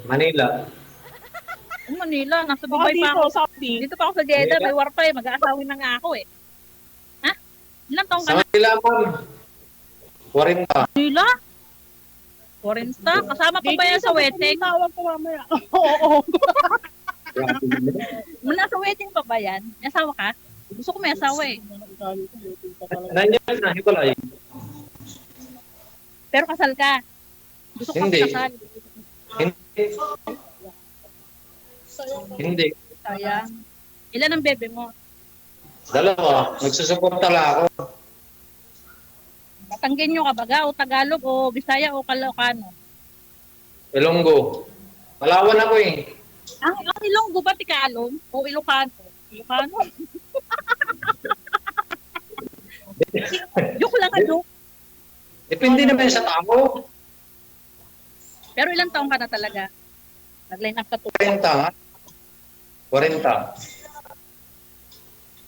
Manila. Manila, nasa Baka Dubai pa dito, ako. Saudi. Dito pa ako sa Jeddah, Manila. may war pa eh. Mag-aasawin na nga ako eh. Ha? Ilang taong ka Sa na? Manila, ma'am. 40. Manila? 40? Kasama pa ba yan sa wedding? Tawag ko mamaya. Oo. Mula sa wedding pa ba yan? May asawa ka? Gusto ko may asawa eh. Nandiyan na, hiwalay. Pero kasal ka. Gusto ko Hindi. kasal. Hindi. Hindi. Sayang. Ilan ang bebe mo? 2. Nagsusuporta lang ako. Batanggenyo ka baga o Tagalog o Bisaya o Calocano? Ilonggo. Palawan ako eh. Ang Ilonggo ba Tagalog o Ilocano? Ilocano? Joke lang ano. Depende naman sa tao. Pero ilang taong ka na talaga? Nag-line up ka to. 40 nga. 40.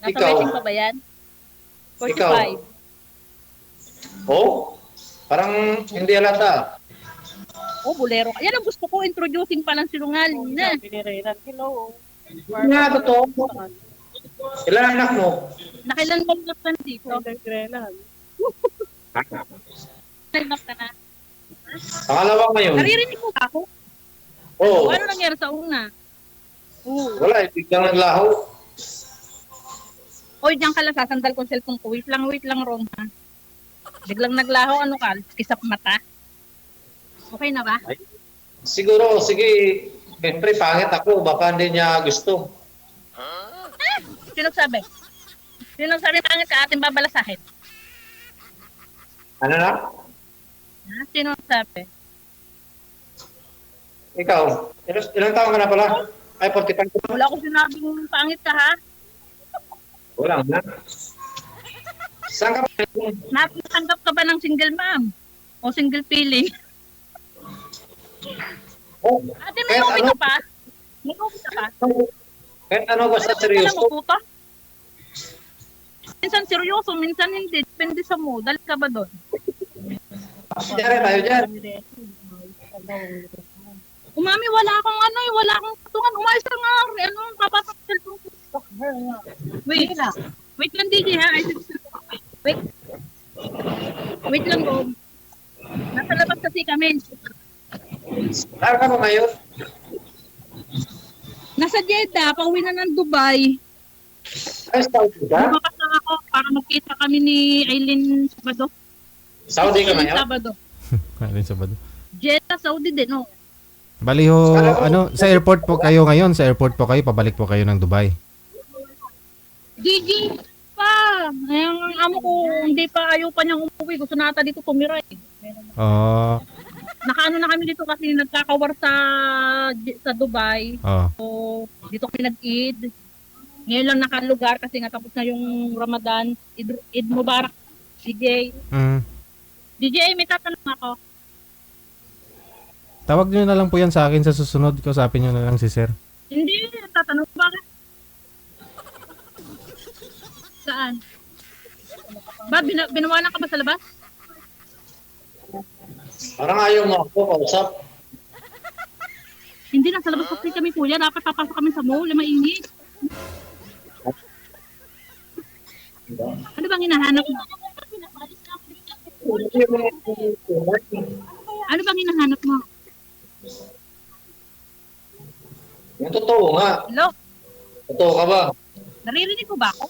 Nasa Ikaw? wedding pa ba yan? 45. Ikaw? Oh? Parang hindi alata. Oh, bolero ka. Yan ang gusto ko. Introducing pa lang sinungaling na. Pinirenan. Hello. Nga, totoo. Ilan anak mo? Nakilan mo na dito. Pinirenan. Line up ka na. Pangalawa ngayon. Naririnig mo ba ako? Oo. Ano nangyari sa una? Oo. Wala, biglang naglaho. Oy, diyan ka lang, sasandal ko cellphone ko. Wait lang, Ron, ha? Biglang naglaho, ano ka? Kisap mata? Okay na ba? Siguro, sige. Siyempre, pangit ako. Baka hindi niya gusto. Sino sabi? Sino sabi pangit ka ating babalasahin? Ano na? Ha? Sino sabi? Ikaw, ilang taon ka na pala? Ay, 45 ka na. Wala akong sinabing pangit ka, ha? Wala na. Saan ka pa? Natanggap ka ba ng single mom? O single feeling? Oh, Ate, may uwi ka pa? May uwi ka pa? kahit ano basta Alam seryoso. mo, puta? Minsan seryoso, minsan hindi. Depende sa mood. Dali ka ba doon? Diyan tayo dyan. Umami, wala akong ano eh. Wala akong patungan. Umayos ka nga. Ano, papasok sa cellphone ko. Wait. Wait lang, DJ, ha? Wait. Wait lang, Bob. Nasa labas kasi kami. Saan ka ba ngayon? Nasa Jeddah, pauwi na ng Dubai. Ay, Saudi ka? Lumakas lang ako para magkita kami ni Aileen Sabado. Saudi ka ngayon? Sabado. Ayun, Sabado. Jeddah, Saudi din, oh. Bali ho, ano, sa airport po kayo ngayon, sa airport po kayo, pabalik po kayo ng Dubai. Gigi pa. Ang amo ko, hindi pa ayaw pa niyang umuwi. Gusto nata dito tumira eh. Oh, Nakaano na kami dito kasi nagkakawar sa Dubai. oh. So, dito kami nag-Eid. Ngayon lang nakalugar kasi nga tapos na yung Ramadan. Eid Mubarak, DJ. Mm. DJ, may tatanong ako. Tawag niyo na lang po yan sa akin sa susunod. Kausapin niyo na lang si sir. Hindi, tatanong bakit? Saan? Ba, binawalan ka ba sa labas? Parang ayaw mo ako, kausap. Hindi, nasa labas kasi kami kuya. Dapat papasok kami sa mall. Mainit. Ano bang hinahanap mo? Ano bang hinahanap mo? Yung totoo nga. Hello? Totoo ka ba? Naririnig mo ba ako?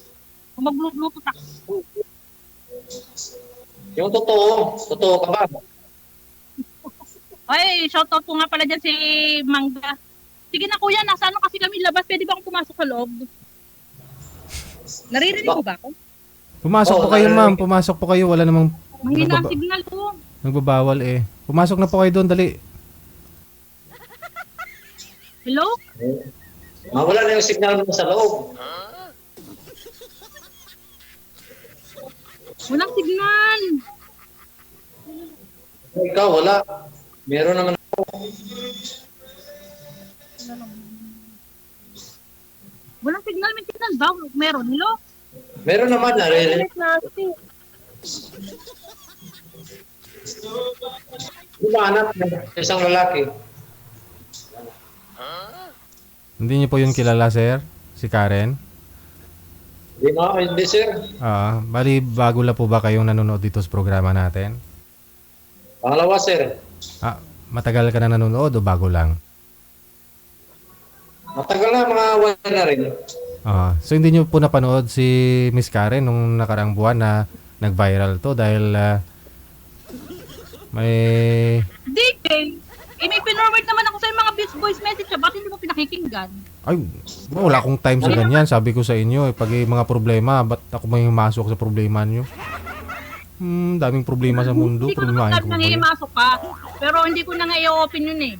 Kung mag-bluetooth ako. Yung totoo. Totoo ka ba? Ay, shoutout ko nga pala dyan si Mangga. Sige na kuya, nasa ano kasi kami labas. Pwede ba akong pumasok sa loob? Naririnig mo ba ako? Pumasok po kayo, ma'am. Pumasok po kayo. Wala namang Mahina ang signal ko. nagbabawal eh. Pumasok na po kayo doon, dali. Hello? Mawala na yung signal mo sa loob. Walang signal. Ikaw, wala. Meron naman ako. Walang signal. May signal ba? Meron. Hello? Meron naman, naririnig. Di ba anak? Isang lalaki. Hindi niyo po yun kilala, sir? Si Karen? Hindi sir. Bali, bago lang po ba kayong nanonood dito sa programa natin? Pangalawa sir. Matagal ka na nanonood o bago lang? Matagal na, mga 1 na rin. So hindi niyo po napanood si Miss Karen nung nakaraang buwan na nag-viral to dahil may... DJ, may pinorward naman ako sa mga Beach Boys message. Bakit hindi mo pinakikinggan? Ay, wala akong time sa ganyan. Sabi ko sa inyo, pag mga problema, ba't ako may masok sa problema niyo? Daming problema sa mundo. Hindi ko Problemahin naman ko ba yun? nangihimasok ka. Pero hindi ko na nga i-open yun eh.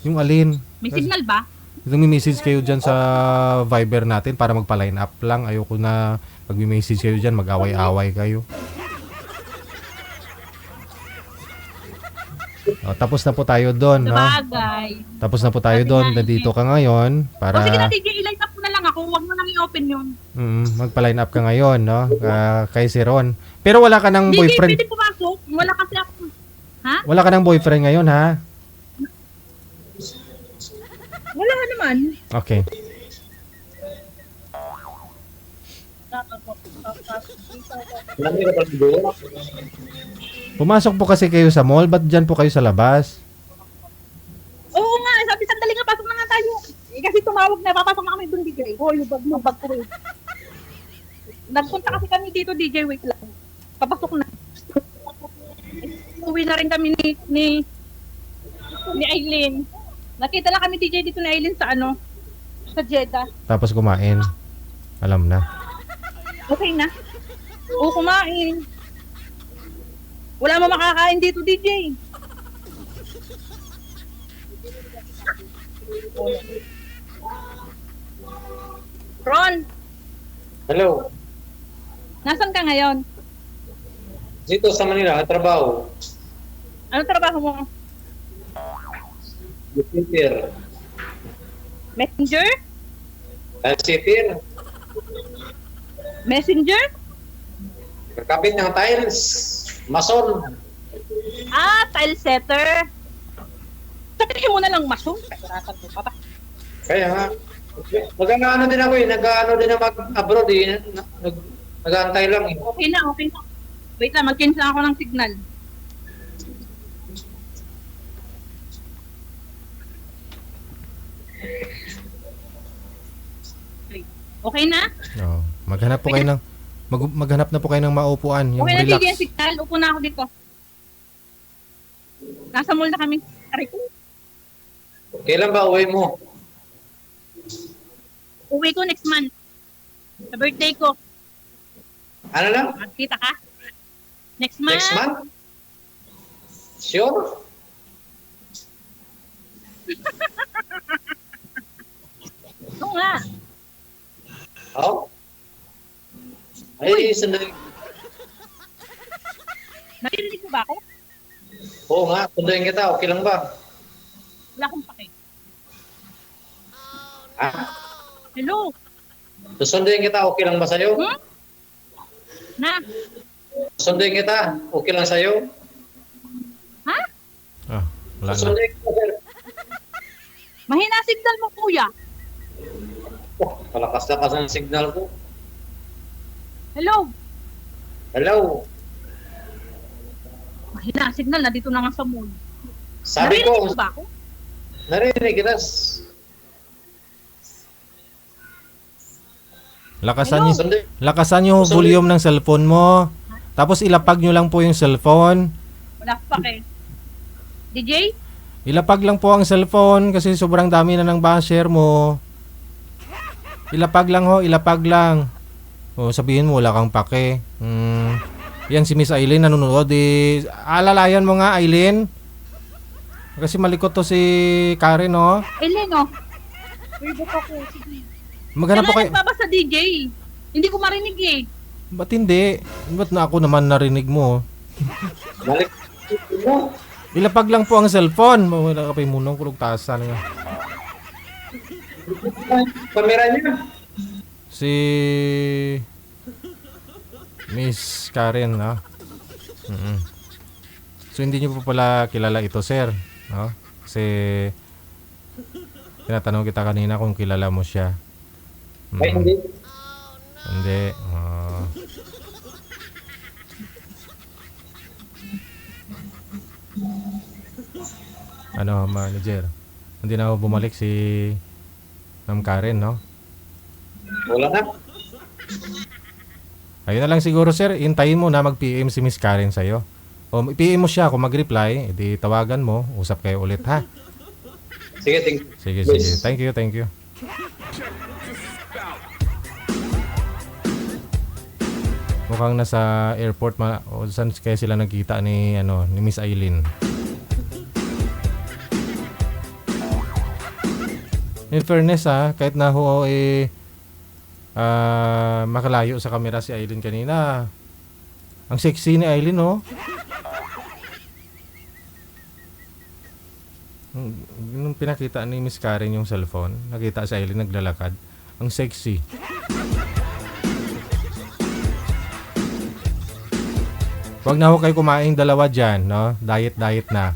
Yung alin? May signal ba? Yung may message kayo dyan sa Viber natin para magpa-line up lang. Ayoko na pag may message kayo dyan, mag-away-away kayo. Tapos na po tayo doon, no? Sabagay. Tapos na po tayo doon. Nandito ka ngayon para... Sige na, DJ, i-line up mo na lang ako. Huwag mo nang i-open yun. magpa-line up ka ngayon, no? Kay si Ron. Pero wala ka ng DJ, boyfriend. pwede pumasok. Wala kasi ako. Ha? Wala ka ng boyfriend ngayon, ha? Wala ka naman. Okay. Marami ka pang dulo. Pumasok po kasi kayo sa mall. Ba't dyan po kayo sa labas? Oo nga, sabi sandali nga, pasok na nga tayo. Kasi tumawag na, papasok na kami doon, DJ. Yung bag mo, bag ko rin. Nagpunta kasi kami dito, DJ, wait lang. Papasok na. Uwi na rin kami ni Aileen. Nakita lang kami, DJ, dito ni Aileen sa sa Jeddah. Tapos kumain. Alam na. Okay na. Oo, kumain. Wala mo makakain dito, DJ. Ron, Hello. nasan ka ngayon? Dito sa Manila, trabaho. Ano trabaho mo? Sipir. Messenger? Sipir. Messenger? Kakapit ng tiles. Mason. Tile setter. Sabihin mo na lang maso. Kasaratan mo pa ba? Kaya nga. Mag-ano din ako eh. Nag-ano din na mag-abroad eh. Nag-aantay lang eh. Okay na, okay na. Wait lang, mag-change lang ako ng signal. Okay na? Maghanap po kayo ng maghanap na po kayo ng maupuan, yung Okay na, relax. DJ, yung signal. Upo na ako dito. Nasa mall na kami. Aray ko. Kailan ba uwi mo? Uwi ko next month. Sa birthday ko. Ano lang? Magkita ka? Next month? Next month? Sure? Oo nga. Oh? Ay, sandali. Narinig mo ba ako? Oo nga, sunduin kita. Okay lang ba? Wala akong pake. Ah, Hello? susunduin kita. Okay lang ba sa'yo? Na? Susunduin kita. Okay lang sa'yo? Ha? Wala na. Susunduin kita, sir. Mahina signal mo, kuya. Oh, palakas-lakas ang signal ko. Hello? Hello? Mahina signal na dito na nga sa mall. Sabi Narinig ko, mo ba ako? narinig kita. Lakasan niyo yung volume ng cellphone mo. Tapos ilapag niyo lang po yung cellphone. Wala akong pake. DJ? Ilapag lang po ang cellphone kasi sobrang dami na ng basher mo. Ilapag lang ho, ilapag lang. Sabihin mo wala kang pake. Yan si Miss Aileen nanonood. Alalayan mo nga, Aileen. Kasi malikot to si Karen, no? Aileen, oh. Favorite ako. Sige. Maghanap po Kailan kayo. nagbabasa DJ? Hindi ko marinig eh. Ba't hindi? Ba't na ako naman narinig mo? Balik mo. Ilapag lang po ang cellphone. Wala ka pa yung munong kulog tasa na. Kamera niya. Si Miss Karen, no? So hindi niyo po pala kilala ito, sir, no? Kasi Tinatanong kita kanina kung kilala mo siya. Ay, hindi. Hindi. Ano, manager? Hindi na ako bumalik si Ma'am Karen, no? Wala na. Ayun na lang siguro, sir. Hintayin mo na mag-PM si Miss Karen sa'yo. O PM mo siya, kung mag-reply, edi tawagan mo, usap kayo ulit, ha? Sige, thank you. Sige, Yes. sige. Thank you, thank you. Mukhang nasa airport o saan kaya sila nagkita ni ni Miss Aileen. In fairness kahit na ho makalayo sa kamera si Aileen kanina. Ang sexy ni Aileen, oh. Nung pinakita ni Miss Karen yung cellphone, nakita si Aileen naglalakad. Ang sexy. Huwag na ho kayo kumain dalawa dyan, no? Diet na.